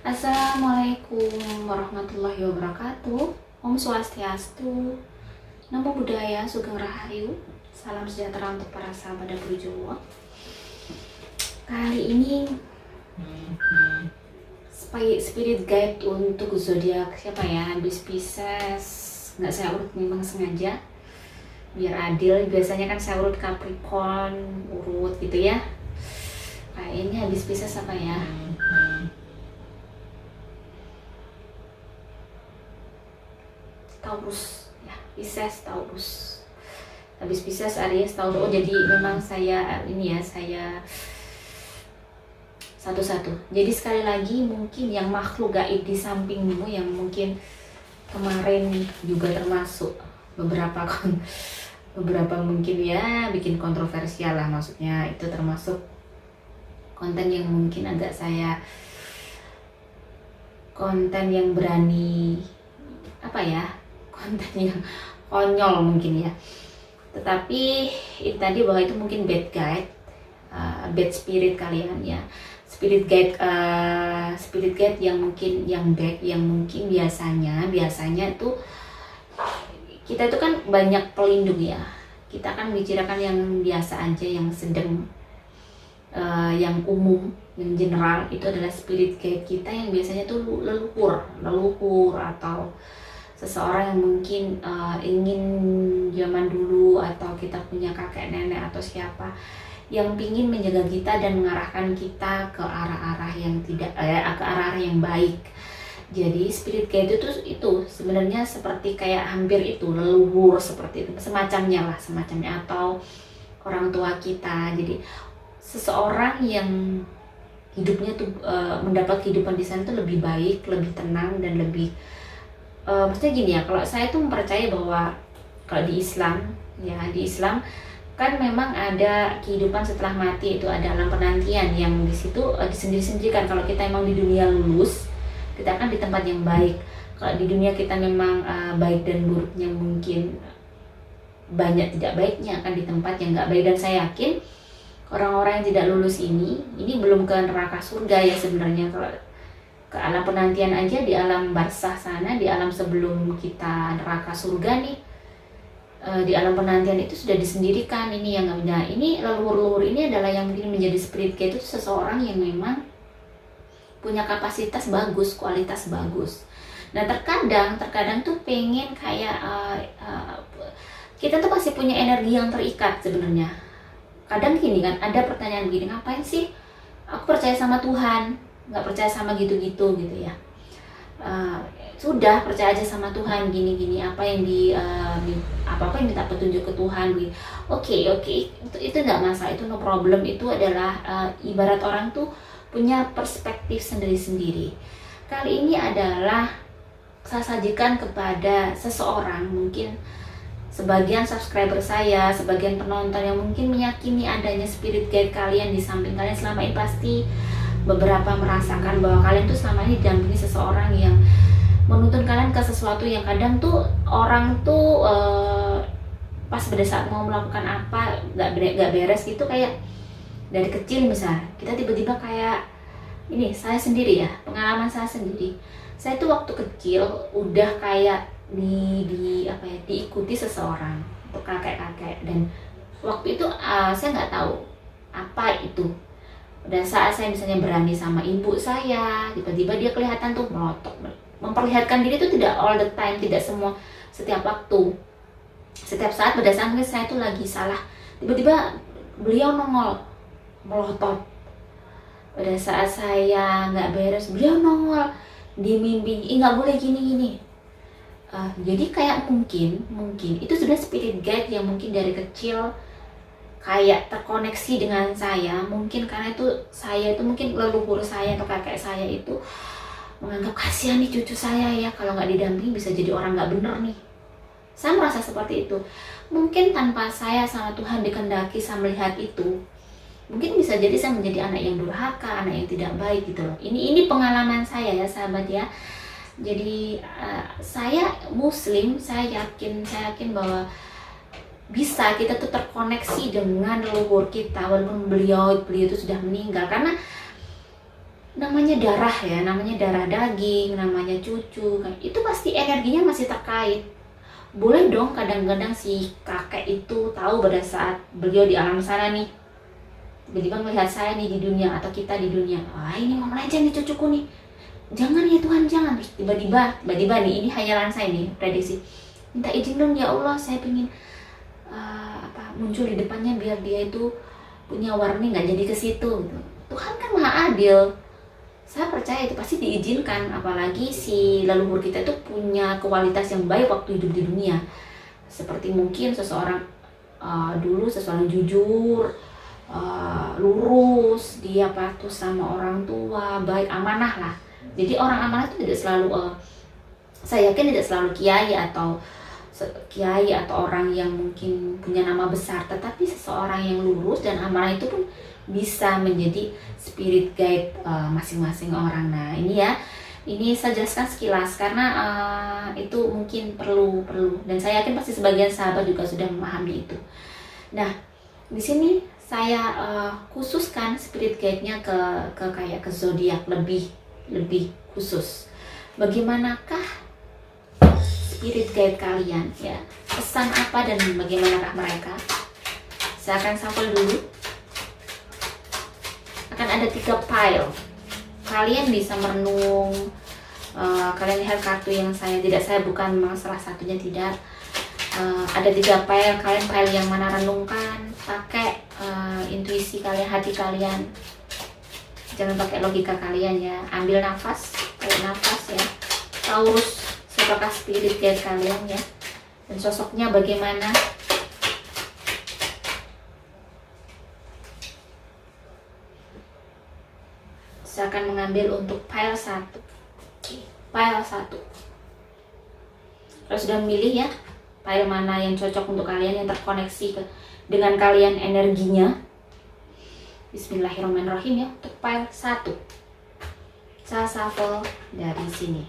Assalamualaikum warahmatullahi wabarakatuh. Om Swastiastu, Namo Buddhaya, Sugeng Rahayu. Salam sejahtera untuk para sahabat dan Jawa. Kali ini spirit guide untuk zodiak siapa ya? Bis Pisces. Nggak saya urut, memang sengaja biar adil. Biasanya kan saya urut Capricorn, urut gitu ya. Kayaknya habis Pisces apa ya? Taurus ya, Pisces, Taurus. Habis Pisces, Aries, Taurus. Oh, jadi memang saya saya satu-satu. Jadi sekali lagi mungkin yang makhluk gaib di sampingmu yang mungkin kemarin juga termasuk beberapa mungkin ya bikin kontroversial lah, maksudnya itu termasuk konten yang mungkin agak konten yang berani konten yang konyol mungkin ya, tetapi itu tadi bahwa itu mungkin bad guide, bad spirit kalian ya, spirit guide yang mungkin yang back, yang mungkin biasanya tuh kita itu kan banyak pelindung ya, kita kan bicarakan yang biasa aja, yang sedang, yang umum, yang general. Itu adalah spirit guide kita yang biasanya tuh leluhur atau seseorang yang mungkin ingin zaman dulu, atau kita punya kakek nenek atau siapa yang ingin menjaga kita dan mengarahkan kita ke arah-arah yang ke arah-arah yang baik. Jadi spirit guide itu sebenarnya seperti kayak hampir itu leluhur, seperti itu semacamnya, atau orang tua kita. Jadi seseorang yang hidupnya tuh mendapat kehidupan di sana tuh lebih baik, lebih tenang, dan lebih maksudnya gini ya, kalau saya tuh percaya bahwa kalau di Islam kan memang ada kehidupan setelah mati, itu ada alam penantian yang di situ disendiri-sendirikan. Kalau kita emang di dunia lulus, kita akan di tempat yang baik. Kalau di dunia kita memang baik dan buruknya mungkin banyak tidak baiknya, akan di tempat yang nggak baik. Dan saya yakin orang-orang yang tidak lulus ini belum ke neraka surga ya sebenarnya. Kalau ke alam penantian aja, di alam barzah sana, di alam sebelum kita neraka surga nih, di alam penantian itu sudah disendirikan. Ini yang nggak beda. Ini leluhur ini adalah yang mungkin menjadi spirit guide, itu seseorang yang memang punya kapasitas bagus, kualitas bagus. Nah terkadang tuh pengen kayak kita tuh pasti punya energi yang terikat sebenarnya. Kadang gini kan, ada pertanyaan gini, ngapain sih aku percaya sama Tuhan, nggak percaya sama gitu ya. Sudah percaya aja sama Tuhan, gini apa yang apa yang minta petunjuk ke Tuhan. Oke, itu nggak masalah, itu no problem. Itu adalah ibarat orang tuh punya perspektif sendiri-sendiri. Kali ini adalah saya sajikan kepada seseorang, mungkin sebagian subscriber saya, sebagian penonton yang mungkin meyakini adanya spirit guide kalian di samping kalian selama ini. Pasti beberapa merasakan bahwa kalian tuh selama ini didampingi seseorang yang menuntun kalian ke sesuatu yang kadang tuh orang tuh pas pada saat mau melakukan apa gak beres gitu. Kayak dari kecil misal, kita tiba-tiba kayak ini, saya sendiri ya, pengalaman saya sendiri. Saya tuh waktu kecil udah kayak diikuti seseorang, untuk kakek-kakek, dan waktu itu saya nggak tahu apa itu. Pada saat saya misalnya berani sama ibu saya, tiba-tiba dia kelihatan tuh melotot, memperlihatkan diri itu tidak all the time, tidak setiap waktu, setiap saat. Pada saat mungkin saya tuh lagi salah, tiba-tiba beliau nongol melotot. Pada saat saya nggak beres, beliau nongol di mimpi, nggak boleh gini. Jadi kayak mungkin itu sudah spirit guide yang mungkin dari kecil kayak terkoneksi dengan saya. Mungkin karena itu saya itu mungkin leluhur saya atau kakek saya itu menganggap kasihan nih cucu saya ya, kalau nggak didampingi bisa jadi orang nggak bener nih. Saya merasa seperti itu. Mungkin tanpa saya sama Tuhan dikehendaki saya melihat itu, mungkin bisa jadi saya menjadi anak yang durhaka, anak yang tidak baik gitu loh. Ini pengalaman saya ya sahabat ya. Jadi saya Muslim, saya yakin bahwa bisa kita tuh terkoneksi dengan leluhur kita walaupun beliau itu sudah meninggal. Karena namanya darah ya, namanya darah daging, namanya cucu, kan itu pasti energinya masih terkait. Boleh dong kadang-kadang si kakek itu tahu pada saat beliau di alam sana nih, tiba-tiba melihat saya nih di dunia atau kita di dunia, ini mau melenceng nih cucuku nih, jangan ya Tuhan jangan. Terus tiba-tiba nih, ini khayalan saya nih, prediksi, minta izin dong ya Allah, saya pengen muncul di depannya biar dia itu punya warning, nggak jadi ke situ gitu. Tuhan kan maha adil, saya percaya itu pasti diizinkan, apalagi si leluhur kita itu punya kualitas yang baik waktu hidup di dunia. Seperti mungkin seseorang dulu seseorang jujur, lurus, dia patuh sama orang tua, baik, amanah lah. Jadi orang amanah itu tidak selalu saya yakin tidak selalu kiai atau orang yang mungkin punya nama besar, tetapi seseorang yang lurus dan amanah itu pun bisa menjadi spirit guide masing-masing orang. Nah ini saya jelaskan sekilas karena itu mungkin perlu dan saya yakin pasti sebagian sahabat juga sudah memahami itu. Nah di sini saya khususkan spirit guide-nya ke zodiak lebih khusus. Bagaimanakah spirit guide kalian ya? Pesan apa dan bagaimanakah mereka? Saya akan sampel dulu. Akan ada 3 pile. Kalian bisa merenung. Kalian lihat kartu yang saya bukan memang salah satunya, tidak. Ada 3 pile. Kalian pile yang mana renungkan, pakai intuisi kalian, hati kalian. Jangan pakai logika kalian ya. Ambil nafas, tarik nafas ya. Taurus, siapakah spirit guide kalian ya? Dan sosoknya bagaimana? Saya akan mengambil untuk pile 1. Pile 1. Kalau sudah memilih ya, pile mana yang cocok untuk kalian, yang terkoneksi dengan kalian energinya. Bismillahirrahmanirrahim ya, untuk pile 1. Saya shuffle dari sini.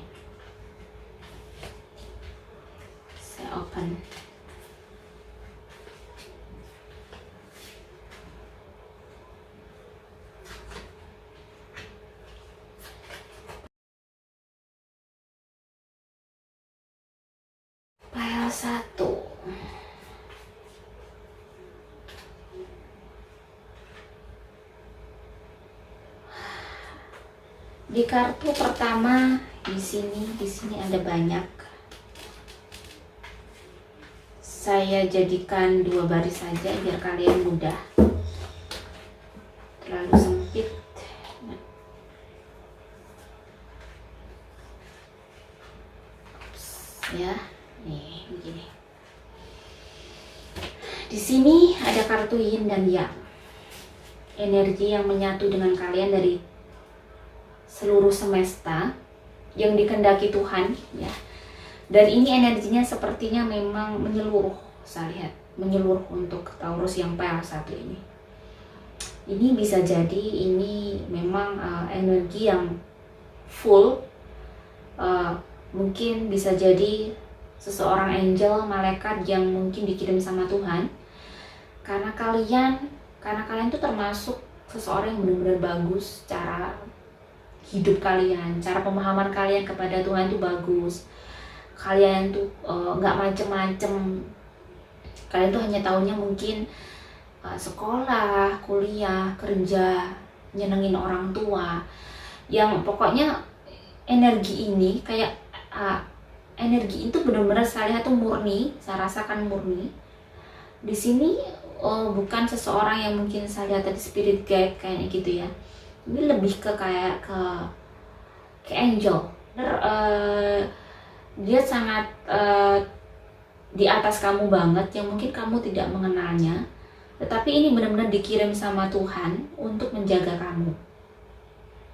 Saya open. Pile 1. Di kartu pertama di sini ada banyak. Saya jadikan 2 baris saja biar kalian mudah. Terlalu sempit. Ya. Nih, begini. Di sini ada kartu yin dan yang. Energi yang menyatu dengan kalian dari seluruh semesta yang dikehendaki Tuhan ya. Dan ini energinya sepertinya memang menyeluruh, saya lihat menyeluruh untuk Taurus yang pile 1 ini. Ini bisa jadi ini memang energi yang full, mungkin bisa jadi seseorang angel, malaikat yang mungkin dikirim sama Tuhan. Karena kalian tuh termasuk seseorang yang benar-benar bagus, cara hidup kalian, cara pemahaman kalian kepada Tuhan itu bagus. Kalian tuh nggak macem-macem. Kalian tuh hanya taunya mungkin sekolah, kuliah, kerja, nyenengin orang tua. Yang pokoknya energi ini kayak energi itu benar-benar saya lihat tuh murni, saya rasakan murni. Di sini bukan seseorang yang mungkin saya lihat tadi spirit guide kayak gitu ya. Ini lebih ke kayak ke angel. Dia sangat di atas kamu banget, yang mungkin kamu tidak mengenalnya. Tetapi ini benar-benar dikirim sama Tuhan untuk menjaga kamu.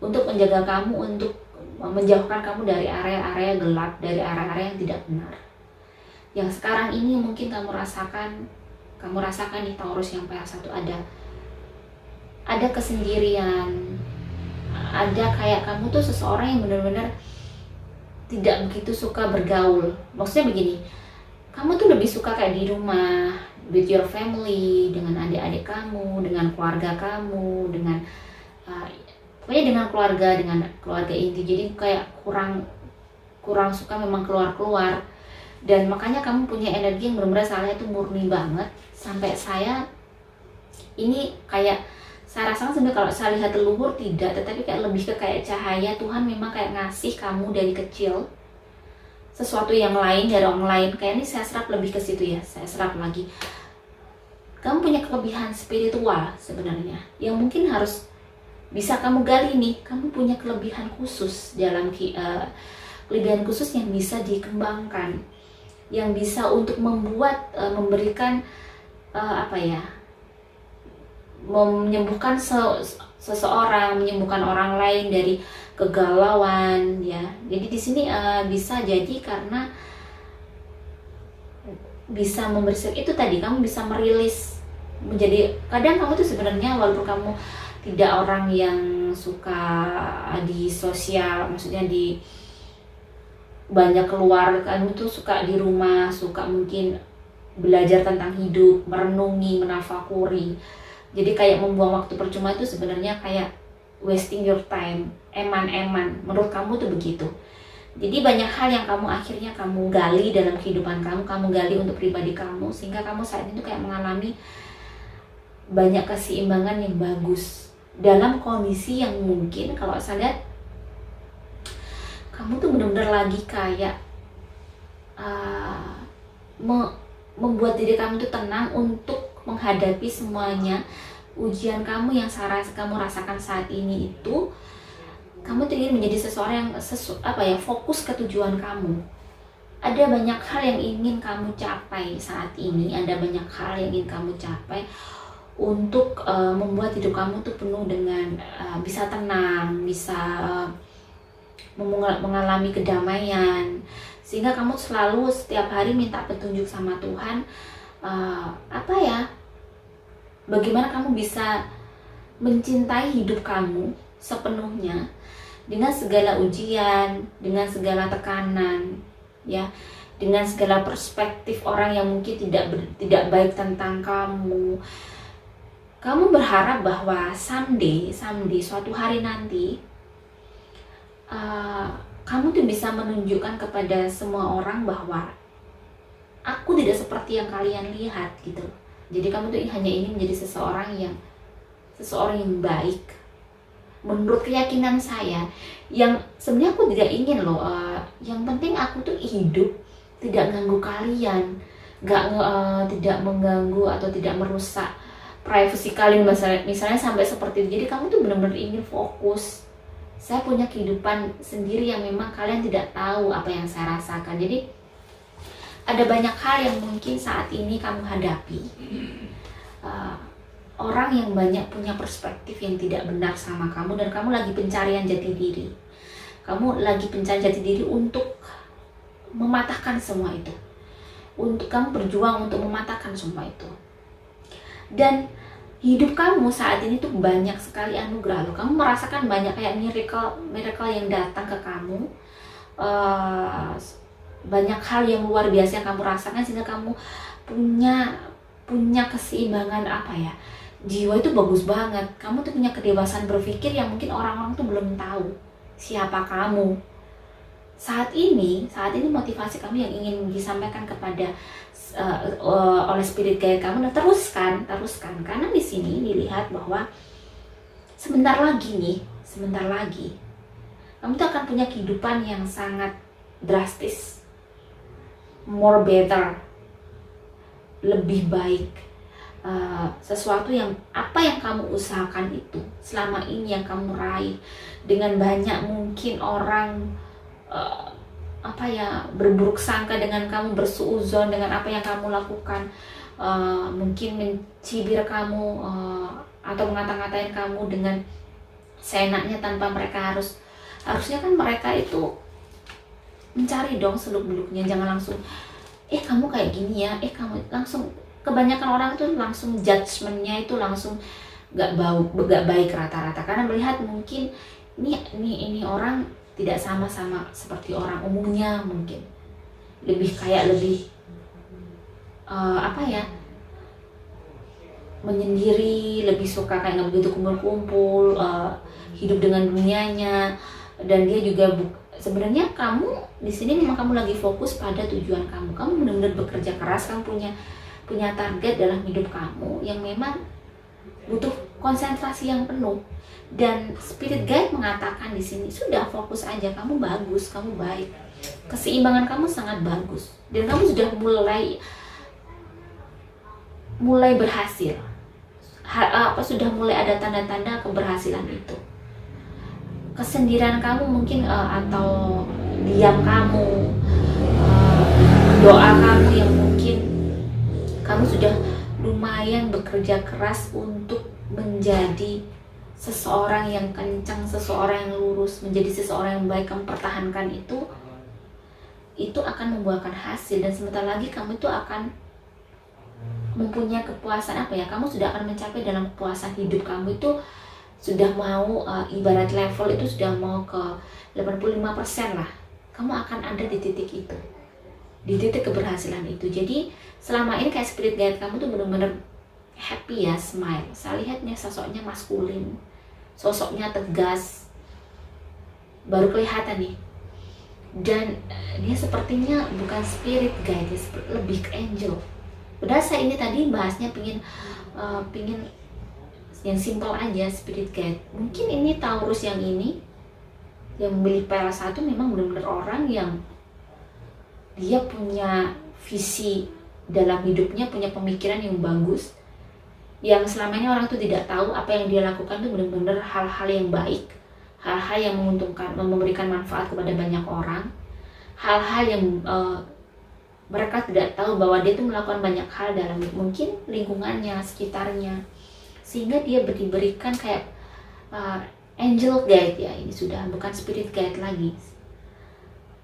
Untuk menjaga kamu, untuk menjauhkan kamu dari area-area gelap, dari area-area yang tidak benar. Yang sekarang ini mungkin kamu rasakan di Taurus yang pile 1 ada kesendirian, ada kayak kamu tuh seseorang yang benar-benar tidak begitu suka bergaul. Maksudnya begini, kamu tuh lebih suka kayak di rumah, with your family, dengan adik-adik kamu, dengan keluarga kamu, dengan pokoknya dengan keluarga inti. Jadi kayak kurang suka memang keluar. Dan makanya kamu punya energi yang benar-benar salahnya itu murni banget. Sampai saya ini kayak saya rasakan sebenarnya kalau saya lihat leluhur tidak, tetapi kayak lebih ke kayak cahaya Tuhan memang kayak ngasih kamu dari kecil sesuatu yang lain dari orang lain. Kayak ini saya serap lebih ke situ ya, saya serap lagi. Kamu punya kelebihan spiritual sebenarnya yang mungkin harus bisa kamu gali nih. Kamu punya kelebihan khusus dalam kelebihan khusus yang bisa dikembangkan, yang bisa untuk membuat memberikan menyembuhkan seseorang, menyembuhkan orang lain dari kegalauan ya. Jadi di sini bisa jadi karena bisa membersih itu tadi, kamu bisa merilis menjadi, kadang kamu tuh sebenarnya walaupun kamu tidak orang yang suka di sosial, maksudnya di banyak keluar, kamu tuh suka di rumah, suka mungkin belajar tentang hidup, merenungi, menafakuri. Jadi kayak membuang waktu percuma itu sebenarnya kayak wasting your time, eman-eman. Menurut kamu tuh begitu. Jadi banyak hal yang akhirnya kamu gali dalam kehidupan kamu gali untuk pribadi kamu, sehingga kamu saat itu kayak mengalami banyak keseimbangan yang bagus dalam kondisi yang mungkin kalau saya lihat kamu tuh benar-benar lagi kayak membuat diri kamu tuh tenang untuk menghadapi semuanya ujian kamu yang kamu rasakan saat ini. Itu kamu tuh ingin menjadi seseorang yang fokus ke tujuan kamu. Ada banyak hal yang ingin kamu capai saat ini, ada banyak hal yang ingin kamu capai untuk membuat hidup kamu tuh penuh dengan bisa tenang, bisa mengalami kedamaian, sehingga kamu selalu setiap hari minta petunjuk sama Tuhan. Bagaimana kamu bisa mencintai hidup kamu sepenuhnya dengan segala ujian, dengan segala tekanan, ya, dengan segala perspektif orang yang mungkin tidak baik tentang kamu. Kamu berharap bahwa someday suatu hari nanti kamu tuh bisa menunjukkan kepada semua orang bahwa aku tidak seperti yang kalian lihat gitu. Jadi kamu tuh hanya ingin menjadi seseorang yang baik menurut keyakinan saya, yang sebenarnya aku tidak ingin loh. Yang penting aku tuh hidup tidak ganggu kalian, tidak mengganggu atau tidak merusak privasi kalian misalnya sampai seperti itu. Jadi kamu tuh benar-benar ingin fokus. Saya punya kehidupan sendiri yang memang kalian tidak tahu apa yang saya rasakan. Jadi ada banyak hal yang mungkin saat ini kamu hadapi. Orang yang banyak punya perspektif yang tidak benar sama kamu, dan kamu lagi pencarian jati diri. Kamu lagi pencarian jati diri untuk mematahkan semua itu. Untuk kamu berjuang untuk mematahkan semua itu. Dan hidup kamu saat ini tuh banyak sekali anugerah loh. Kamu merasakan banyak kayak miracle yang datang ke kamu. Banyak hal yang luar biasa yang kamu rasakan, sehingga kamu punya keseimbangan jiwa itu bagus banget. Kamu tuh punya kedewasaan berpikir yang mungkin orang-orang tuh belum tahu siapa kamu. Saat ini motivasi kamu yang ingin disampaikan kepada oleh spirit guide kamu, nah teruskan, karena di sini dilihat bahwa sebentar lagi kamu tuh akan punya kehidupan yang sangat drastis, more better, lebih baik. Sesuatu yang kamu usahakan itu selama ini yang kamu raih, dengan banyak mungkin orang berburuk sangka dengan kamu, bersuuzon dengan apa yang kamu lakukan, mungkin mencibir kamu atau mengata-ngatain kamu dengan seenaknya tanpa mereka harusnya kan mereka itu mencari dong seluk-beluknya. Jangan langsung kamu kayak gini ya, kamu langsung, kebanyakan orang tuh langsung judgementnya itu langsung gak baik rata-rata, karena melihat mungkin ini orang tidak sama seperti orang umumnya, mungkin lebih menyendiri, lebih suka kayak nggak begitu kumpul-kumpul, hidup dengan dunianya, dan dia juga sebenarnya kamu di sini memang kamu lagi fokus pada tujuan kamu. Kamu benar-benar bekerja keras, kamu punya target dalam hidup kamu yang memang butuh konsentrasi yang penuh. Dan spirit guide mengatakan di sini, sudah fokus aja, kamu bagus, kamu baik, keseimbangan kamu sangat bagus, dan kamu sudah mulai berhasil. Sudah mulai ada tanda-tanda keberhasilan itu. Kesendirian kamu mungkin atau diam kamu, doa kamu yang mungkin kamu sudah lumayan bekerja keras untuk menjadi seseorang yang kencang, seseorang yang lurus, menjadi seseorang yang baik, kamu pertahankan itu akan membuahkan hasil. Dan sebentar lagi kamu itu akan mempunyai kepuasan kamu sudah akan mencapai dalam kepuasan hidup. Kamu itu sudah mau ibarat level itu sudah mau ke 85% lah. Kamu akan ada di titik itu, di titik keberhasilan itu. Jadi selama ini kayak spirit guide kamu tuh benar-benar happy ya, smile. Saya lihatnya sosoknya maskulin, sosoknya tegas, baru kelihatan nih. Dan dia sepertinya bukan spirit guide, dia lebih ke angel. Padahal saya ini tadi bahasnya pingin yang simple aja, spirit guide. Mungkin ini Taurus yang ini yang memilih PL1 memang benar-benar orang yang dia punya visi dalam hidupnya, punya pemikiran yang bagus, yang selama ini orang itu tidak tahu apa yang dia lakukan itu benar-benar hal-hal yang baik, hal-hal yang menguntungkan, memberikan manfaat kepada banyak orang, hal-hal yang mereka tidak tahu bahwa dia itu melakukan banyak hal dalam mungkin lingkungannya, sekitarnya, sehingga dia diberikan kayak angel guide ya. Ini sudah bukan spirit guide lagi,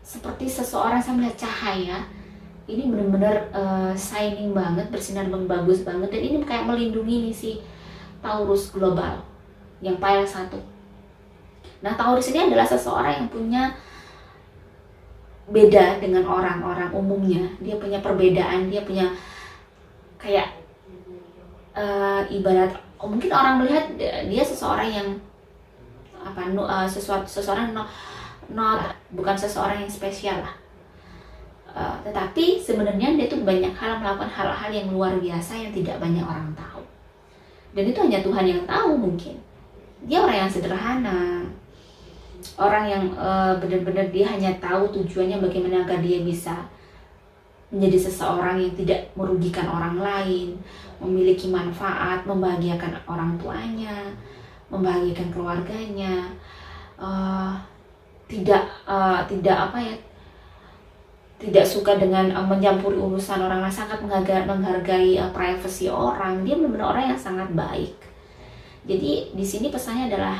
seperti seseorang saya melihat cahaya. Ini benar-benar shining banget, bersinar bagus banget, dan ini kayak melindungi nih si Taurus global yang pile 1. Nah, Taurus ini adalah seseorang yang punya beda dengan orang-orang umumnya. Dia punya perbedaan, dia punya kayak ibarat mungkin orang melihat dia seseorang yang seseorang bukan seseorang yang spesial lah. Tetapi sebenarnya dia tuh banyak hal melakukan hal-hal yang luar biasa yang tidak banyak orang tahu. Dan itu hanya Tuhan yang tahu mungkin. Dia orang yang sederhana, orang yang benar-benar dia hanya tahu tujuannya bagaimana agar dia bisa menjadi seseorang yang tidak merugikan orang lain, memiliki manfaat, membahagiakan orang tuanya, membahagiakan keluarganya, tidak suka dengan mencampuri urusan orang lain, sangat menghargai privasi orang. Dia benar-benar orang yang sangat baik. Jadi di sini pesannya adalah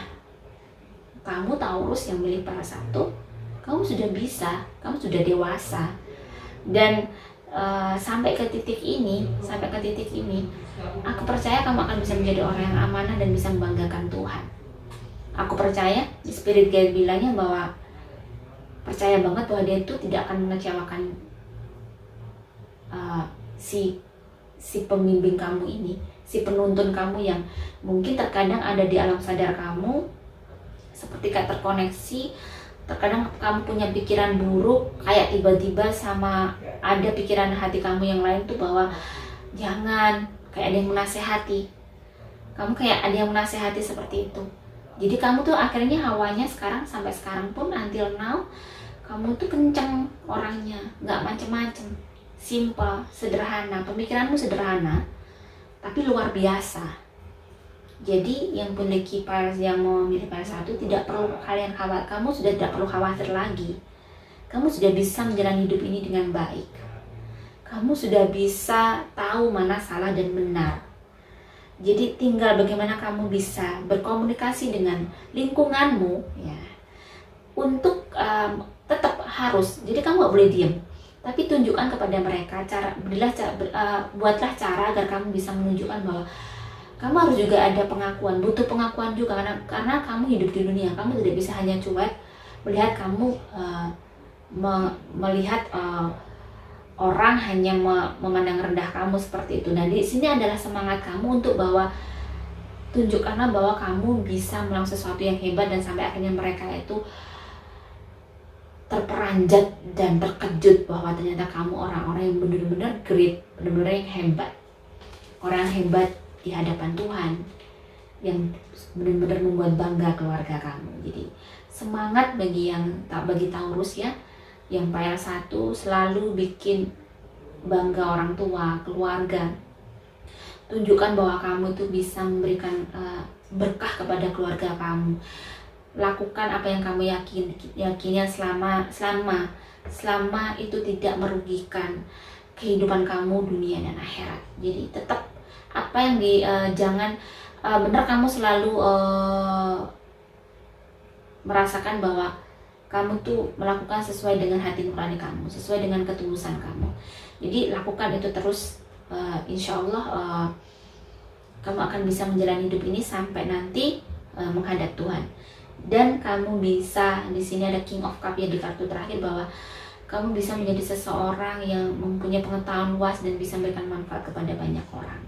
kamu Taurus yang milik para satu, kamu sudah bisa, kamu sudah dewasa, dan sampai ke titik ini, aku percaya kamu akan bisa menjadi orang yang amanah dan bisa membanggakan Tuhan. Aku percaya, spirit guide bilangnya bahwa percaya banget bahwa dia itu tidak akan mengecewakan si pembimbing kamu ini, si penuntun kamu yang mungkin terkadang ada di alam sadar kamu, seperti kayak terkoneksi. Terkadang kamu punya pikiran buruk, kayak tiba-tiba sama ada pikiran hati kamu yang lain tuh bahwa jangan, kayak ada yang menasehati. Kamu kayak ada yang menasehati seperti itu. Jadi kamu tuh akhirnya hawanya sampai sekarang pun until now, kamu tuh kenceng orangnya, nggak macem-macem, simple, sederhana, pemikiranmu sederhana, tapi luar biasa. Jadi yang memiliki yang memiliki PL1 tidak perlu kalian khawatir, kamu sudah tidak perlu khawatir lagi. Kamu sudah bisa menjalani hidup ini dengan baik. Kamu sudah bisa tahu mana salah dan benar. Jadi tinggal bagaimana kamu bisa berkomunikasi dengan lingkunganmu ya, untuk tetap harus. Jadi kamu nggak boleh diam, tapi tunjukkan kepada mereka buatlah cara agar kamu bisa menunjukkan bahwa kamu harus juga ada pengakuan, butuh pengakuan juga, karena kamu hidup di dunia. Kamu tidak bisa hanya cuek melihat kamu melihat orang hanya memandang rendah kamu seperti itu. Nah, di sini adalah semangat kamu untuk bahwa tunjukkanlah bahwa kamu bisa melakukan sesuatu yang hebat, dan sampai akhirnya mereka itu terperanjat dan terkejut bahwa ternyata kamu orang-orang yang benar-benar great, benar-benar yang hebat, orang yang hebat di hadapan Tuhan, yang benar-benar membuat bangga keluarga kamu. Jadi semangat bagi Taurus ya, yang file 1 selalu bikin bangga orang tua, keluarga. Tunjukkan bahwa kamu tuh bisa memberikan berkah kepada keluarga kamu. Lakukan apa yang kamu yakinnya selama itu tidak merugikan kehidupan kamu dunia dan akhirat. Jadi tetap apa yang jangan benar kamu selalu merasakan bahwa kamu tuh melakukan sesuai dengan hati nurani kamu, sesuai dengan ketulusan kamu. Jadi lakukan itu terus, insya Allah kamu akan bisa menjalani hidup ini sampai nanti menghadap Tuhan. Dan kamu bisa, di sini ada King of Cup ya di kartu terakhir, bahwa kamu bisa menjadi seseorang yang mempunyai pengetahuan luas dan bisa memberikan manfaat kepada banyak orang.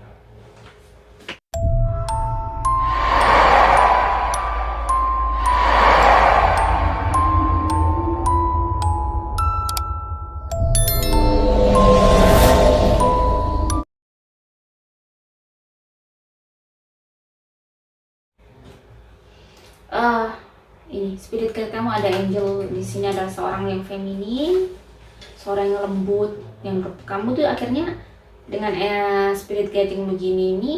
Ini spirit guide kamu ada angel di sini, adalah seorang yang feminin, seorang yang lembut, yang kamu tuh akhirnya dengan spirit guiding begini ini,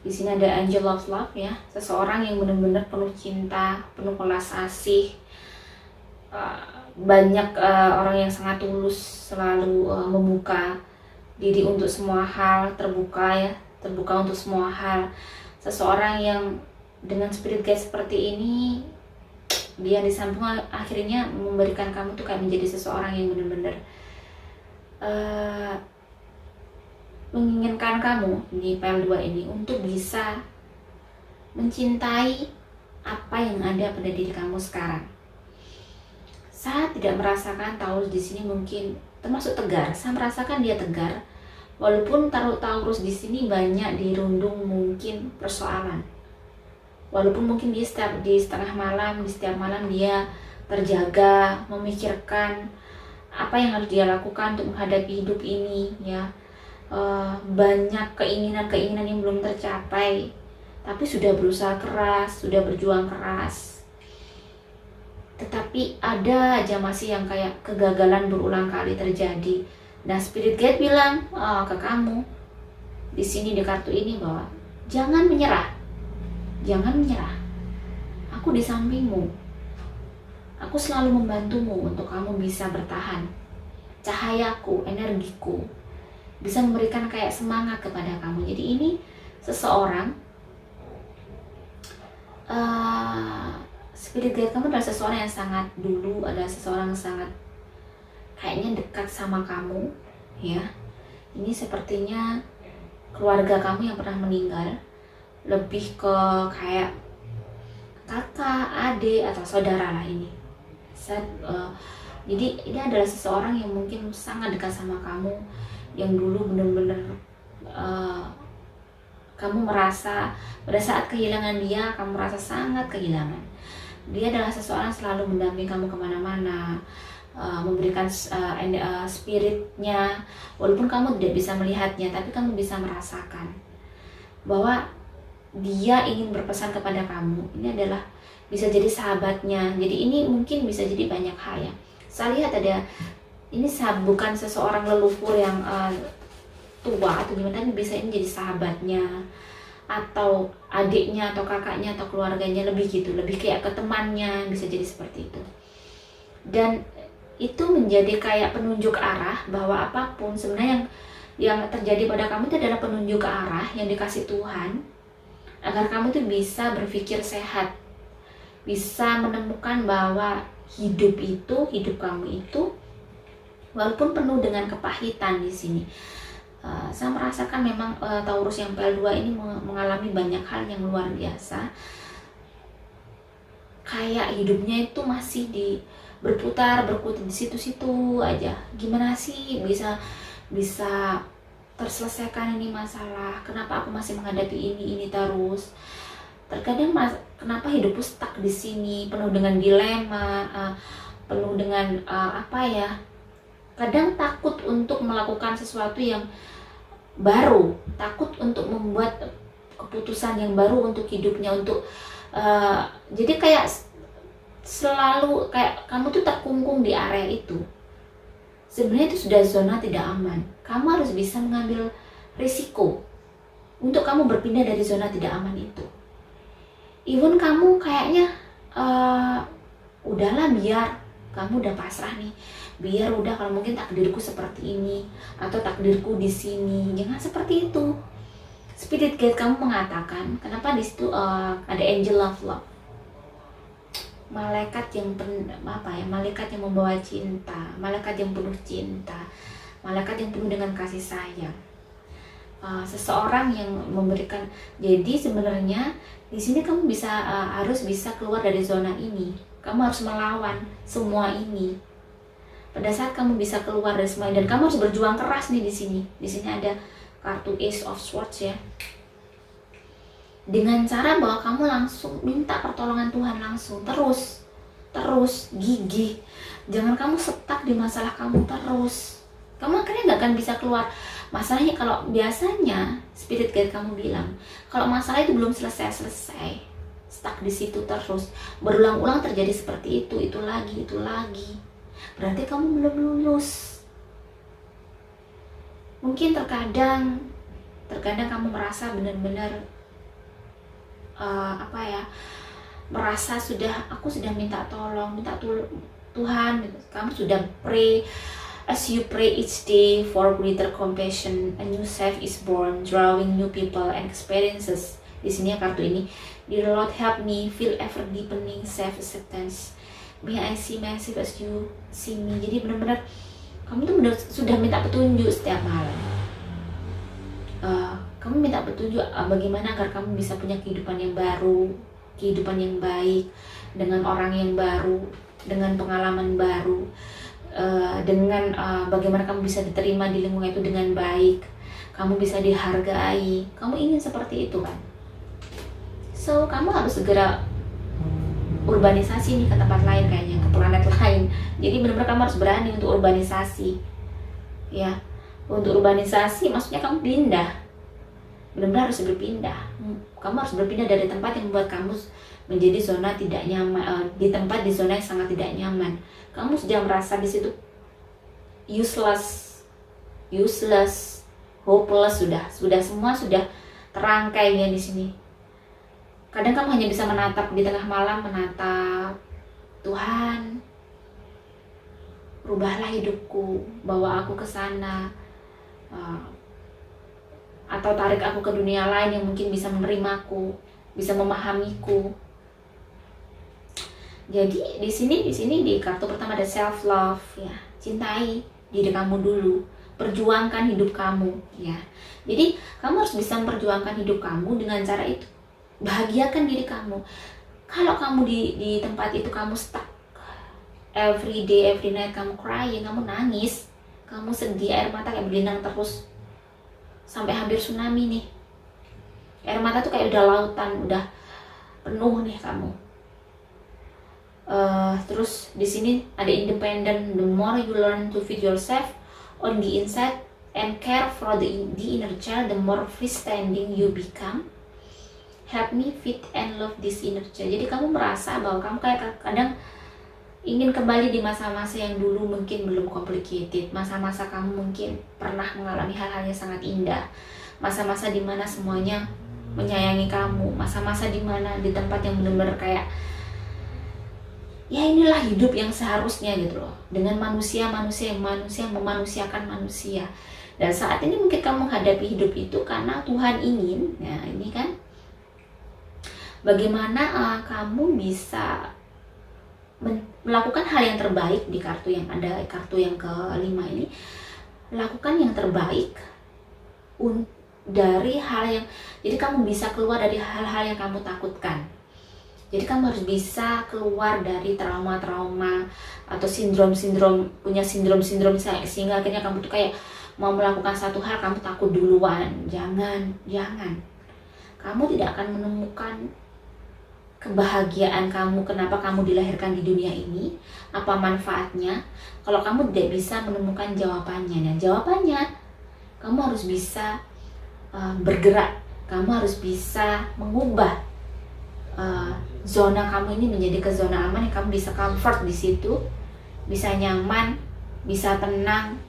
di sini ada angel of love ya, seseorang yang benar-benar penuh cinta, penuh belas asih, banyak orang yang sangat tulus, selalu membuka diri untuk semua hal, terbuka untuk semua hal. Seseorang yang dengan spirit guide seperti ini, dia di samping akhirnya memberikan kamu tuh kayak menjadi seseorang yang benar-benar menginginkan kamu di file 2 ini untuk bisa mencintai apa yang ada pada diri kamu sekarang. Saya tidak merasakan Taurus di sini mungkin termasuk tegar. Saya merasakan dia tegar, walaupun Taurus di sini banyak dirundung mungkin persoalan. Walaupun mungkin dia di setiap malam dia terjaga, memikirkan apa yang harus dia lakukan untuk menghadapi hidup ini ya. Banyak keinginan yang belum tercapai, tapi sudah berusaha keras, sudah berjuang keras. Tetapi ada aja masih yang kayak kegagalan berulang kali terjadi. Nah, spirit guide bilang ke kamu di sini di kartu ini bahwa jangan menyerah. Jangan menyerah. Aku di sampingmu. Aku selalu membantumu untuk kamu bisa bertahan. Cahayaku, energiku bisa memberikan kayak semangat kepada kamu. Jadi ini seseorang, spirit guide kamu adalah seseorang yang sangat dulu, adalah seseorang yang sangat kayaknya dekat sama kamu ya. Ini sepertinya keluarga kamu yang pernah meninggal, lebih ke kayak kakak, adik, atau saudara lah ini. Jadi ini adalah seseorang yang mungkin sangat dekat sama kamu, yang dulu benar-benar kamu merasa pada saat kehilangan dia, kamu merasa sangat kehilangan. Dia adalah seseorang yang selalu mendampingi kamu kemana-mana, memberikan spiritnya, walaupun kamu tidak bisa melihatnya, tapi kamu bisa merasakan bahwa dia ingin berpesan kepada kamu. Ini adalah bisa jadi sahabatnya. Jadi ini mungkin bisa jadi banyak hal ya. Saya lihat ada ini bukan seseorang leluhur yang tua atau gimana, tapi bisa ini jadi sahabatnya atau adiknya atau kakaknya atau keluarganya, lebih gitu, lebih kayak ke temannya, bisa jadi seperti itu. Dan itu menjadi kayak penunjuk arah bahwa apapun sebenarnya yang terjadi pada kamu itu adalah penunjuk arah yang dikasih Tuhan agar kamu tuh bisa berpikir sehat, bisa menemukan bahwa hidup kamu itu walaupun penuh dengan kepahitan di sini. Saya merasakan memang Taurus yang PL2 ini mengalami banyak hal yang luar biasa. Kayak hidupnya itu masih berkutat di situ-situ aja. Gimana sih bisa terselesaikan ini masalah, kenapa aku masih menghadapi ini terus. Terkadang kenapa hidupku stuck di sini, penuh dengan dilema, penuh dengan kadang takut untuk melakukan sesuatu yang baru, takut untuk membuat keputusan yang baru untuk hidupnya, jadi kayak selalu kayak kamu tuh terkungkung di area itu. Sebenarnya itu sudah zona tidak aman. Kamu harus bisa mengambil risiko untuk kamu berpindah dari zona tidak aman itu. Even kamu kayaknya udahlah, biar kamu udah pasrah nih, biar udah kalau mungkin takdirku seperti ini atau takdirku di sini. Jangan seperti itu. Spirit guide kamu mengatakan, kenapa di situ ada angel of love, malaikat yang malaikat yang membawa cinta, malaikat yang penuh cinta, malaikat yang penuh dengan kasih sayang, seseorang yang memberikan. Jadi sebenarnya di sini kamu harus bisa keluar dari zona ini. Kamu harus melawan semua ini. Pada saat kamu bisa keluar dari semua ini, dan kamu harus berjuang keras nih di sini. Di sini ada kartu Ace of Swords ya. Dengan cara bahwa kamu langsung minta pertolongan Tuhan langsung, terus gigih. Jangan kamu stuck di masalah kamu terus. Kamu akhirnya nggak akan bisa keluar. Masalahnya kalau biasanya spirit guide kamu bilang, kalau masalah itu belum selesai, stuck di situ terus, berulang-ulang terjadi seperti itu lagi. Berarti kamu belum lulus. Mungkin terkadang kamu merasa benar-benar merasa aku sudah minta Tuhan. Kamu sudah pray. As you pray each day for greater compassion, a new self is born, drawing new people and experiences. Di sini kartu ini, Dear Lord, help me feel ever deepening self-acceptance. May I see myself as you see me. Jadi benar-benar kamu tuh sudah minta petunjuk setiap malam. Kamu minta petunjuk bagaimana agar kamu bisa punya kehidupan yang baru, kehidupan yang baik, dengan orang yang baru, dengan pengalaman baru, dengan bagaimana kamu bisa diterima di lingkungan itu dengan baik, kamu bisa dihargai. Kamu ingin seperti itu kan? So kamu harus segera urbanisasi nih ke tempat lain, kayaknya ke planet lain. Jadi benar-benar kamu harus berani untuk urbanisasi ya. Untuk urbanisasi maksudnya kamu pindah, benar-benar harus berpindah. Kamu harus berpindah dari tempat yang membuat kamu menjadi zona tidak nyaman, di zona yang sangat tidak nyaman. Kamu sudah merasa di situ useless, hopeless, sudah semua sudah terangkai ya di sini. Kadang kamu hanya bisa menatap di tengah malam, menatap Tuhan, rubahlah hidupku, bawa aku ke sana, atau tarik aku ke dunia lain yang mungkin bisa menerimaku, bisa memahamiku. Jadi di sini di kartu pertama ada self love ya. Cintai diri kamu dulu, perjuangkan hidup kamu ya. Jadi kamu harus bisa memperjuangkan hidup kamu dengan cara itu. Bahagiakan diri kamu. Kalau kamu di tempat itu kamu stuck, every day, every night kamu crying, kamu nangis, kamu sedih, air mata kayak berlinang terus sampai hampir tsunami nih. Air mata tuh kayak udah lautan, udah penuh nih kamu. Terus di sini ada independent. The more you learn to feed yourself on the inside and care for the inner child, the more freestanding you become. Help me feed and love this inner child. Jadi kamu merasa bahwa kamu kayak kadang ingin kembali di masa-masa yang dulu mungkin belum complicated, masa-masa kamu mungkin pernah mengalami hal-hal yang sangat indah, masa-masa dimana semuanya menyayangi kamu, masa-masa dimana di tempat yang benar-benar kayak ya inilah hidup yang seharusnya gitu loh, dengan manusia yang memanusiakan manusia. Dan saat ini mungkin kamu menghadapi hidup itu karena Tuhan ingin, ya ini kan bagaimana kamu bisa melakukan hal yang terbaik. Di kartu yang kelima ini, lakukan yang terbaik dari hal yang, jadi kamu bisa keluar dari hal-hal yang kamu takutkan. Jadi kamu harus bisa keluar dari trauma-trauma atau punya sindrom sehingga akhirnya kamu tuh kayak mau melakukan satu hal kamu takut duluan. Jangan. Kamu tidak akan menemukan kebahagiaan kamu, kenapa kamu dilahirkan di dunia ini, apa manfaatnya, kalau kamu tidak bisa menemukan jawabannya. Dan jawabannya, kamu harus bisa bergerak, kamu harus bisa mengubah zona kamu ini menjadi ke zona aman yang kamu bisa comfort di situ, bisa nyaman, bisa tenang,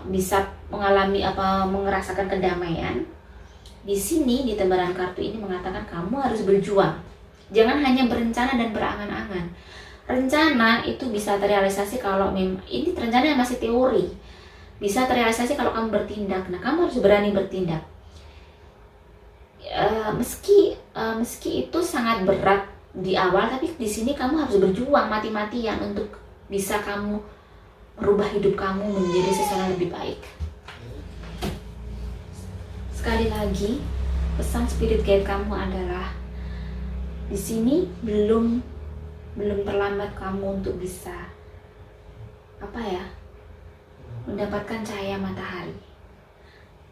bisa mengalami merasakan kedamaian. Di sini di tebaran kartu ini mengatakan kamu harus berjuang. Jangan hanya berencana dan berangan-angan. Rencana itu bisa terrealisasi kalau ini rencana masih teori. Bisa terrealisasi kalau kamu bertindak. Nah, kamu harus berani bertindak. Meski itu sangat berat di awal, tapi di sini kamu harus berjuang mati-matian untuk bisa kamu merubah hidup kamu menjadi seseorang lebih baik. Sekali lagi, pesan spirit guide kamu adalah di sini belum terlambat kamu untuk bisa mendapatkan cahaya matahari.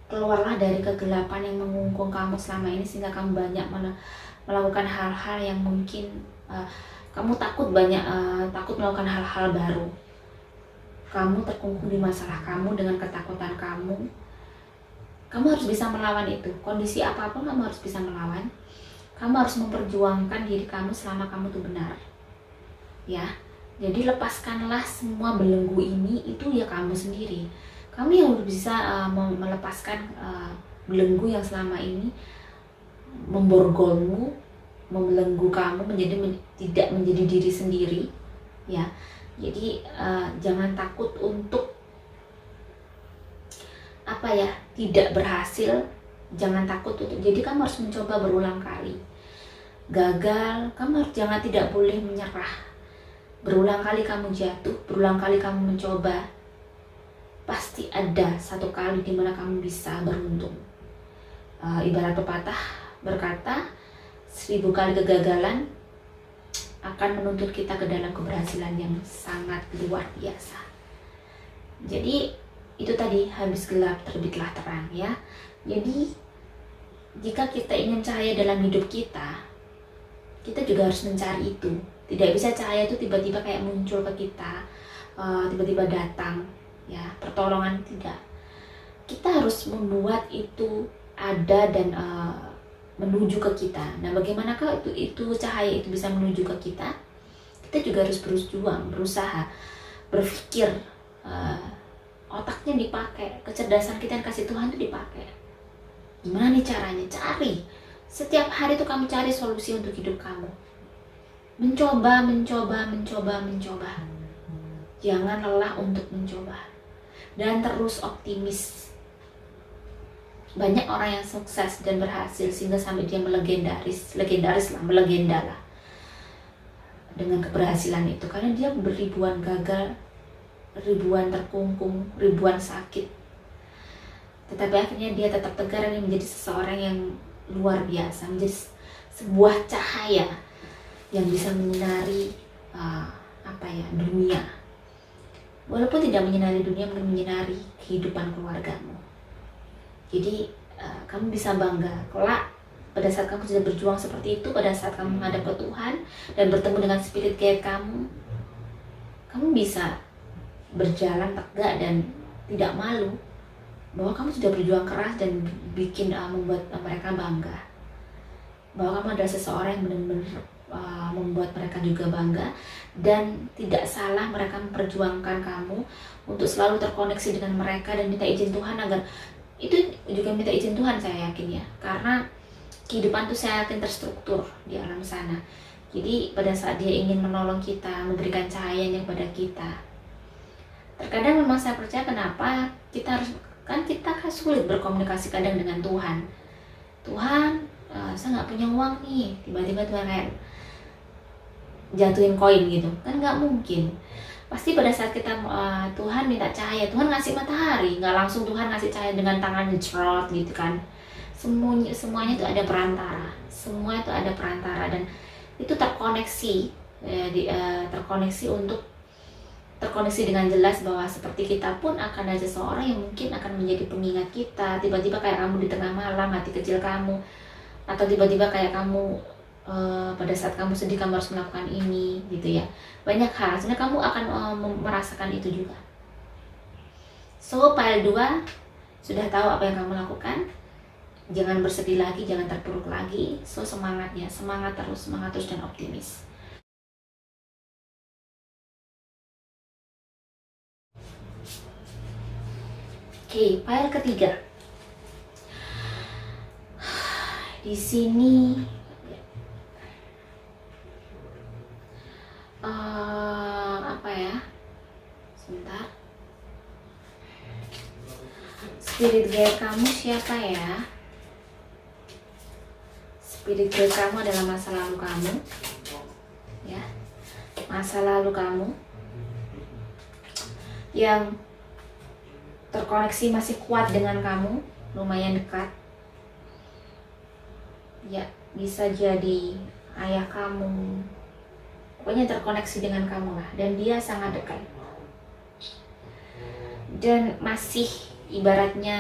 Keluarlah dari kegelapan yang mengungkung kamu selama ini, sehingga kamu banyak melakukan hal-hal yang mungkin kamu takut melakukan hal-hal baru. Kamu terkungkung di masalah kamu dengan ketakutan kamu. Kamu harus bisa melawan itu. Kondisi apapun kamu harus bisa melawan. Kamu harus memperjuangkan diri kamu selama kamu tuh benar. Ya. Jadi lepaskanlah semua belenggu ini, itu ya kamu sendiri. Kamu yang bisa melepaskan belenggu yang selama ini memborgolmu, membelenggu kamu tidak menjadi diri sendiri. Ya. Jadi jangan takut untuk tidak berhasil. Jangan takut untuk, jadi kamu harus mencoba berulang kali. Gagal, kamu tidak boleh menyerah. Berulang kali kamu jatuh, berulang kali kamu mencoba, pasti ada satu kali di mana kamu bisa beruntung. Ibarat pepatah berkata, 1000 kali kegagalan akan menuntut kita ke dalam keberhasilan yang sangat luar biasa. Jadi itu tadi, habis gelap terbitlah terang, ya. Jadi jika kita ingin cahaya dalam hidup kita juga harus mencari itu. Tidak bisa cahaya itu tiba-tiba kayak muncul ke kita, tiba-tiba datang, ya, pertolongan tidak. Kita harus membuat itu ada dan menuju ke kita. Nah, bagaimanakah itu cahaya itu bisa menuju ke kita? Kita juga harus berjuang, berusaha, berpikir, otaknya dipakai, kecerdasan kita yang kasih Tuhan itu dipakai. Gimana nih caranya? Cari. Setiap hari itu kamu cari solusi untuk hidup kamu. Mencoba. Jangan lelah untuk mencoba. Dan terus optimis. Banyak orang yang sukses dan berhasil sehingga sampai dia melegenda lah dengan keberhasilan itu, karena dia beribuan gagal, ribuan terkungkung, ribuan sakit, tetapi akhirnya dia tetap tegar dan menjadi seseorang yang luar biasa, menjadi sebuah cahaya yang bisa menyinari dunia. Walaupun tidak menyinari dunia, menyinari kehidupan keluargamu. Jadi kamu bisa bangga kelak pada saat kamu sudah berjuang seperti itu, pada saat kamu menghadap ke Tuhan dan bertemu dengan spirit guide kamu bisa berjalan tegak dan tidak malu bahwa kamu sudah berjuang keras dan membuat mereka bangga, bahwa kamu adalah seseorang yang benar-benar membuat mereka juga bangga. Dan tidak salah mereka memperjuangkan kamu untuk selalu terkoneksi dengan mereka dan minta izin Tuhan agar itu juga minta izin Tuhan, saya yakin ya, karena kehidupan itu saya yakin terstruktur di alam sana. Jadi pada saat dia ingin menolong kita, memberikan cahayanya kepada kita, terkadang memang saya percaya kenapa kita sulit berkomunikasi kadang dengan Tuhan. Saya nggak punya uang nih, tiba-tiba Tuhan kayak jatuhin koin gitu, kan nggak mungkin. Pasti pada saat kita Tuhan minta cahaya, Tuhan ngasih matahari, nggak langsung Tuhan ngasih cahaya dengan tangan cerot gitu kan. Semuanya itu ada perantara, semua itu ada perantara dan itu terkoneksi, terkoneksi untuk terkoneksi dengan jelas bahwa seperti kita pun akan ada seseorang yang mungkin akan menjadi pengingat kita. Tiba-tiba kayak kamu di tengah malam, hati kecil kamu, atau tiba-tiba kayak kamu pada saat kamu sedih kamu harus melakukan ini gitu ya. Banyak hal sebenarnya kamu akan merasakan itu juga. So pile 2 sudah tahu apa yang kamu lakukan, jangan bersedih lagi, jangan terpuruk lagi. So semangatnya, semangat terus dan optimis. Oke, file ketiga. Di sini apa ya? Sebentar. Spirit guide kamu siapa ya? Spirit guide kamu adalah masa lalu kamu, ya, masa lalu kamu yang terkoneksi masih kuat dengan kamu, lumayan dekat. Ya, bisa jadi ayah kamu, pokoknya terkoneksi dengan kamu lah, dan dia sangat dekat. Dan masih ibaratnya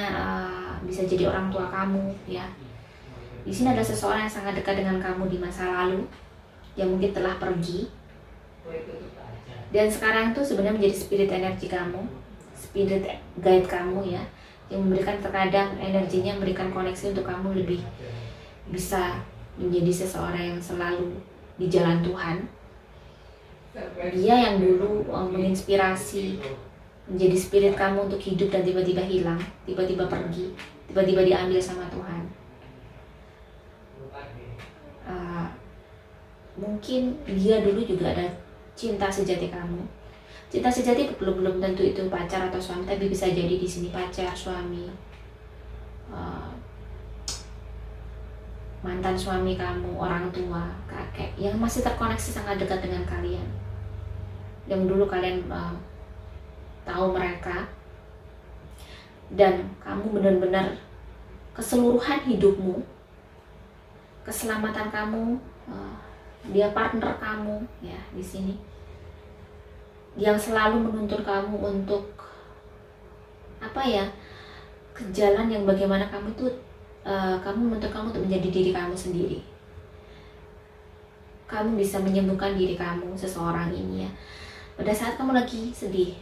bisa jadi orang tua kamu, ya. Di sini ada seseorang yang sangat dekat dengan kamu di masa lalu, yang mungkin telah pergi. Dan sekarang tuh sebenarnya menjadi spirit energi kamu, spirit guide kamu ya, yang memberikan terkadang energinya memberikan koneksi untuk kamu lebih bisa menjadi seseorang yang selalu di jalan Tuhan. Dia yang dulu menginspirasi, menjadi spirit kamu untuk hidup dan tiba-tiba hilang, tiba-tiba pergi, tiba-tiba diambil sama Tuhan. Mungkin dia dulu juga ada cinta sejati kamu. Cinta sejati belum tentu itu pacar atau suami, tapi bisa jadi di sini pacar, suami, mantan suami kamu, orang tua, kakek yang masih terkoneksi sangat dekat dengan kalian. Yang dulu kalian tahu mereka, dan kamu benar-benar keseluruhan hidupmu, keselamatan kamu, dia partner kamu ya di sini, yang selalu menuntun kamu untuk apa ya, ke jalan yang bagaimana kamu tuh kamu menuntut kamu untuk menjadi diri kamu sendiri. Kamu bisa menyembuhkan diri kamu, seseorang ini ya, pada saat kamu lagi sedih.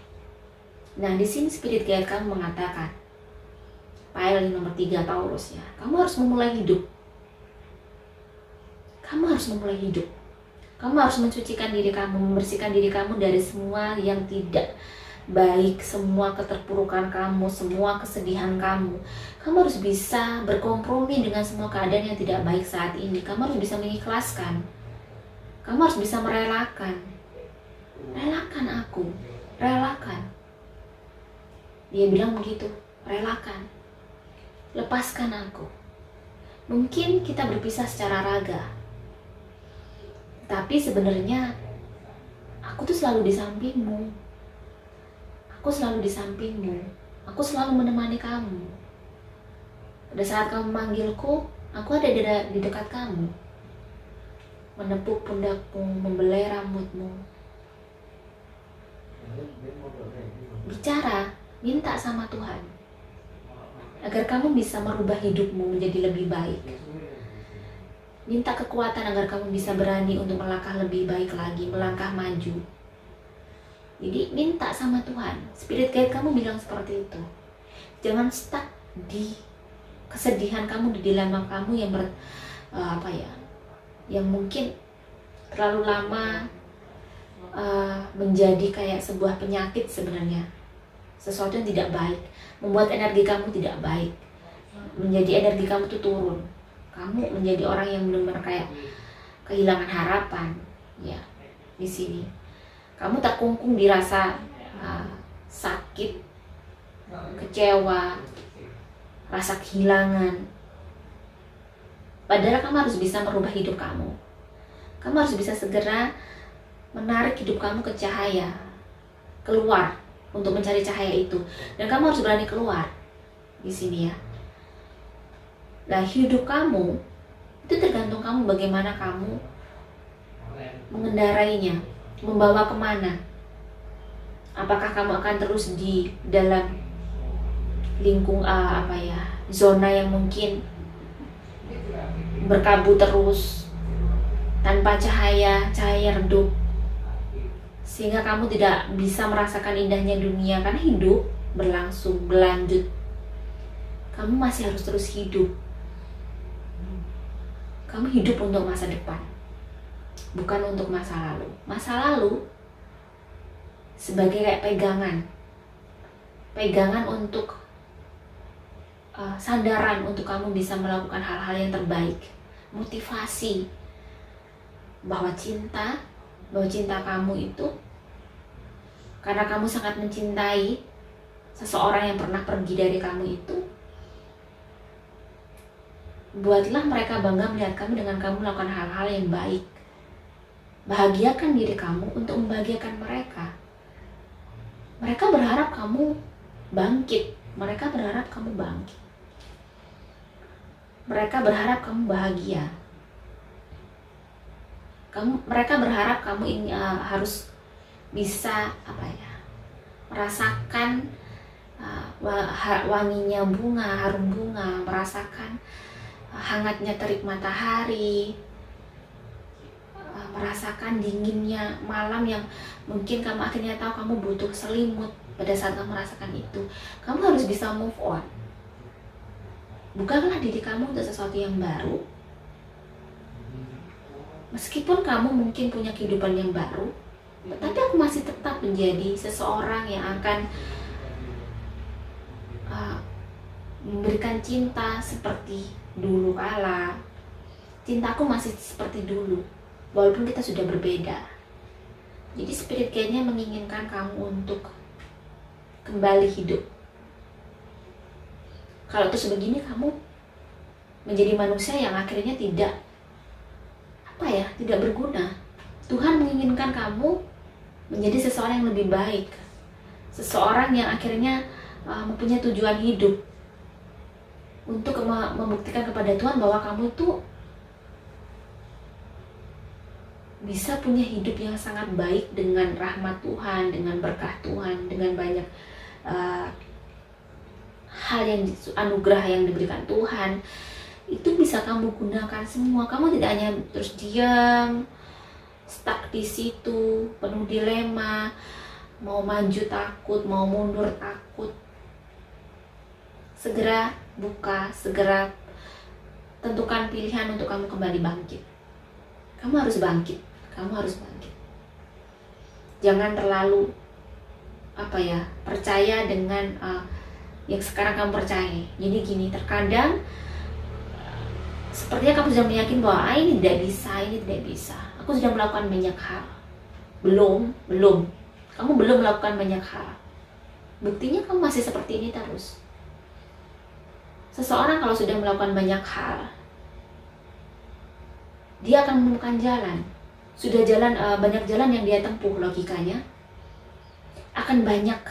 Nah di sini spirit guide kamu mengatakan, file nomor 3 Taurus ya, kamu harus memulai hidup. Kamu harus memulai hidup. Kamu harus mensucikan diri kamu, membersihkan diri kamu dari semua yang tidak baik, semua keterpurukan kamu, semua kesedihan kamu. Kamu harus bisa berkompromi dengan semua keadaan yang tidak baik saat ini. Kamu harus bisa mengikhlaskan. Kamu harus bisa merelakan. Relakan aku, relakan. Dia bilang begitu, relakan. Lepaskan aku. Mungkin kita berpisah secara raga, tapi sebenarnya aku tuh selalu di sampingmu. Aku selalu di sampingmu. Aku selalu menemani kamu. Pada saat kamu memanggilku, aku ada di dekat kamu. Menepuk pundakmu, membelai rambutmu. Bicara, minta sama Tuhan agar kamu bisa merubah hidupmu menjadi lebih baik. Minta kekuatan agar kamu bisa berani untuk melangkah lebih baik lagi, melangkah maju. Jadi minta sama Tuhan. Spirit guide kamu bilang seperti itu. Jangan stuck di kesedihan kamu, di dilema kamu yang yang mungkin terlalu lama menjadi kayak sebuah penyakit sebenarnya. Sesuatu yang tidak baik, membuat energi kamu tidak baik, menjadi energi kamu tuh turun. Kamu menjadi orang yang benar-benar kayak kehilangan harapan ya di sini. Kamu terkungkung dirasa sakit, kecewa, rasa kehilangan. Padahal kamu harus bisa merubah hidup kamu. Kamu harus bisa segera menarik hidup kamu ke cahaya, keluar untuk mencari cahaya itu. Dan kamu harus berani keluar di sini ya. Nah, hidup kamu itu tergantung kamu bagaimana kamu mengendarainya, membawa kemana. Apakah kamu akan terus di dalam zona yang mungkin berkabut terus tanpa cahaya redup, sehingga kamu tidak bisa merasakan indahnya dunia. Karena hidup berlangsung, berlanjut. Kamu masih harus terus hidup. Kamu hidup untuk masa depan, bukan untuk masa lalu. Masa lalu sebagai kayak pegangan untuk sandaran untuk kamu bisa melakukan hal-hal yang terbaik. Motivasi bahwa cinta kamu itu karena kamu sangat mencintai seseorang yang pernah pergi dari kamu itu. Buatlah mereka bangga melihat kamu dengan kamu melakukan hal-hal yang baik. Bahagiakan diri kamu untuk membahagiakan mereka. Mereka berharap kamu bangkit. Mereka berharap kamu bangkit. Mereka berharap kamu bahagia. Mereka berharap kamu harus bisa merasakan wanginya bunga, harum bunga, merasakan hangatnya terik matahari, merasakan dinginnya malam yang mungkin kamu akhirnya tahu kamu butuh selimut. Pada saat kamu merasakan itu, kamu harus bisa move on. Bukanlah diri kamu untuk sesuatu yang baru. Meskipun kamu mungkin punya kehidupan yang baru, tapi aku masih tetap menjadi seseorang yang akan memberikan cinta seperti dulu kala. Cintaku masih seperti dulu, walaupun kita sudah berbeda. Jadi spirit guide-nya menginginkan kamu untuk kembali hidup. Kalau terus begini, kamu menjadi manusia yang akhirnya tidak berguna. Tuhan menginginkan kamu menjadi seseorang yang lebih baik, seseorang yang akhirnya mempunyai tujuan hidup, untuk membuktikan kepada Tuhan bahwa kamu tuh bisa punya hidup yang sangat baik dengan rahmat Tuhan, dengan berkah Tuhan, dengan banyak hal yang anugerah yang diberikan Tuhan. Itu bisa kamu gunakan semua. Kamu tidak hanya terus diam, stuck di situ, penuh dilema, mau maju takut, mau mundur takut. Segera buka, segera tentukan pilihan untuk kamu kembali bangkit. Kamu harus bangkit. Jangan terlalu percaya dengan yang sekarang kamu percaya. Jadi gini, terkadang sepertinya kamu sudah meyakin bahwa ini tidak bisa. Aku sudah melakukan banyak hal. Belum. Kamu belum melakukan banyak hal. Buktinya kamu masih seperti ini terus. Seseorang kalau sudah melakukan banyak hal, dia akan menemukan jalan. Sudah banyak jalan yang dia tempuh, logikanya akan banyak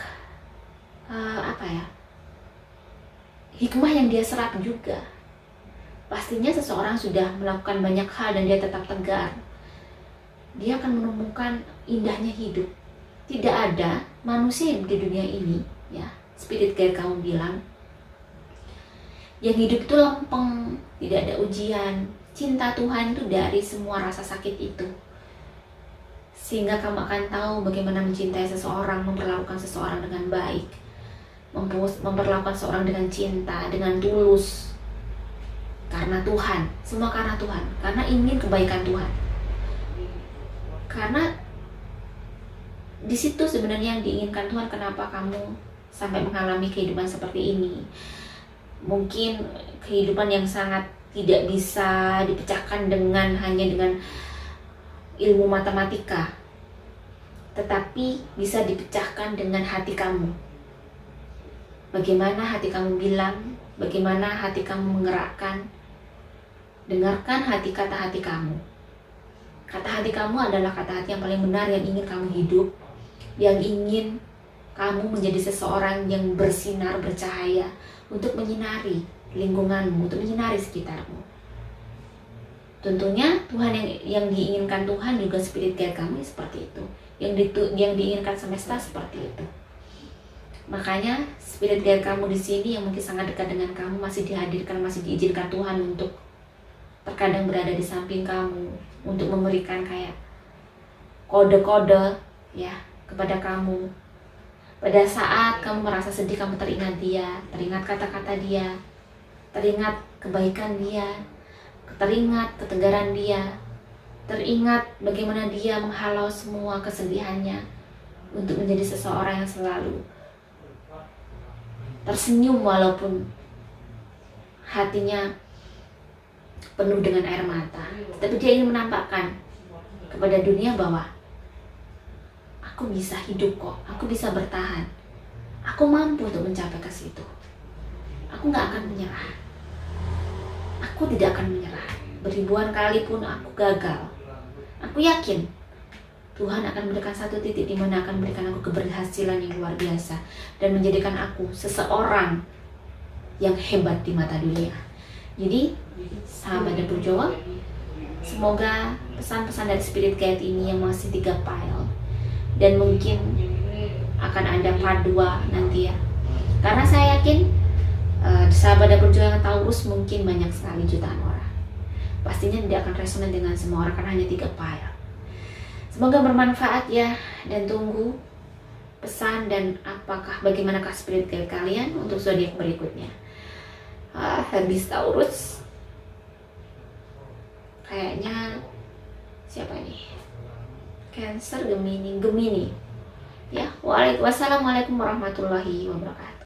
hikmah yang dia serap juga. Pastinya seseorang sudah melakukan banyak hal dan dia tetap tegar, dia akan menemukan indahnya hidup. Tidak ada manusia di dunia ini, ya, spirit guide kamu bilang, yang hidup itu lempeng, tidak ada ujian. Cinta Tuhan itu dari semua rasa sakit itu, sehingga kamu akan tahu bagaimana mencintai seseorang, memperlakukan seseorang dengan baik, memperlakukan seseorang dengan cinta, dengan tulus, karena Tuhan. Semua karena Tuhan, karena ingin kebaikan Tuhan. Karena di situ sebenarnya yang diinginkan Tuhan. Kenapa kamu sampai mengalami kehidupan seperti ini? Mungkin kehidupan yang sangat tidak bisa dipecahkan hanya dengan ilmu matematika, tetapi bisa dipecahkan dengan hati kamu. Bagaimana hati kamu bilang, bagaimana hati kamu menggerakkan. Dengarkan kata hati kamu. Kata hati kamu adalah kata hati yang paling benar, yang ingin kamu hidup, yang ingin kamu menjadi seseorang yang bersinar, bercahaya, untuk menyinari lingkunganmu, untuk menyinari sekitarmu. Tentunya Tuhan yang diinginkan Tuhan juga spirit guide kamu seperti itu. yang diinginkan semesta seperti itu. Makanya spirit guide kamu di sini yang mungkin sangat dekat dengan kamu masih dihadirkan, masih diizinkan Tuhan untuk terkadang berada di samping kamu, untuk memberikan kayak kode-kode ya kepada kamu. Pada saat kamu merasa sedih, kamu teringat dia, teringat kata-kata dia, teringat kebaikan dia, teringat ketegaran dia, teringat bagaimana dia menghalau semua kesedihannya untuk menjadi seseorang yang selalu tersenyum walaupun hatinya penuh dengan air mata. Tapi dia ingin menampakkan kepada dunia bahwa aku bisa hidup kok, aku bisa bertahan, aku mampu untuk mencapai ke situ. Aku gak akan menyerah, aku tidak akan menyerah. Beribuan kali pun aku gagal, aku yakin Tuhan akan memberikan satu titik di mana akan memberikan aku keberhasilan yang luar biasa dan menjadikan aku seseorang yang hebat di mata dunia. Jadi, sahabat dan berjuang, semoga pesan-pesan dari Spirit Guide ini yang masih 3 file dan mungkin akan ada part 2 nanti ya. Karena saya yakin sahabat dan berjuang Taurus mungkin banyak sekali jutaan orang. Pastinya tidak akan resonan dengan semua orang karena hanya 3 file. Semoga bermanfaat ya, dan tunggu pesan dan bagaimanakah spirit guide kalian untuk zodiak berikutnya. Habis Taurus, kayaknya siapa nih? Cancer, Gemini. Ya, wassalamualaikum warahmatullahi wabarakatuh.